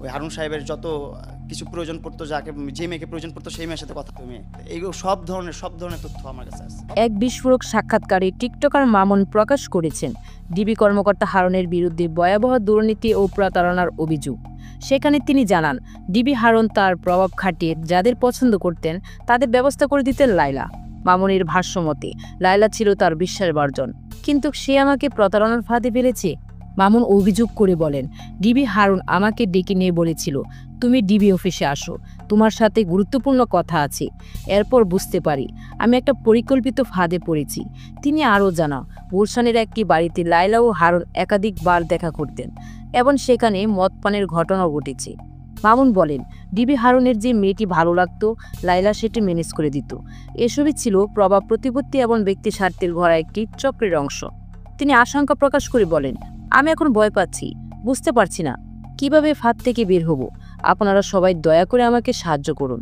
ওই হারুন সাহেবের যত কিছু প্রয়োজন পড়তো, যে মেয়েকে প্রয়োজন পড়তো সেই মেয়ের সাথে কথা তুমি, এইগুলো সব ধরনের তথ্য আমার কাছে আছে। এক বিস্ফোরক সাক্ষাৎকারে টিকটকার মামুন প্রকাশ করেছেন ডিবি কর্মকর্তা হারুনের বিরুদ্ধে ভয়াবহ দুর্নীতি ও প্রতারণার অভিযোগ। সেখানে তিনি জানান, ডিবি হারুন তার প্রভাব খাটিয়ে যাদের পছন্দ করতেন তাদের ব্যবস্থা করে দিতেন লায়লা। মামুনের ভাষ্যমতে লায়লা ছিল তার বিশ্বাসভাজন, কিন্তু সে আমাকে প্রতারণার ফাঁদে ফেলেছে। মামুন অভিযোগ করে বলেন, ডিবি হারুন আমাকে ডেকে নিয়ে বলেছিল, তুমি ডিবি অফিসে আসো, তোমার সাথে গুরুত্বপূর্ণ কথা আছে। এরপর বুঝতে পারি আমি একটা পরিকল্পিত ফাঁদে পড়েছি। তিনি আরও জানান, গুলশানের একটি বাড়িতে লায়লা ও হারুন একাধিকবার দেখা করতেন এবং সেখানে মদ পানের ঘটনাও ঘটেছে। মামুন বলেন, ডিবি হারুনের যে মেয়েটি ভালো লাগতো লায়লা সেটি ম্যানেজ করে দিত। এসবই ছিল প্রভাব প্রতিপত্তি এবং ব্যক্তি স্বার্থের ঘোরা একটি চক্রের অংশ। তিনি আশঙ্কা প্রকাশ করে বলেন, আমি এখন ভয় পাচ্ছি, বুঝতে পারছি না কিভাবে ফাঁদ থেকে বের হব। আপনারা সবাই দয়া করে আমাকে সাহায্য করুন।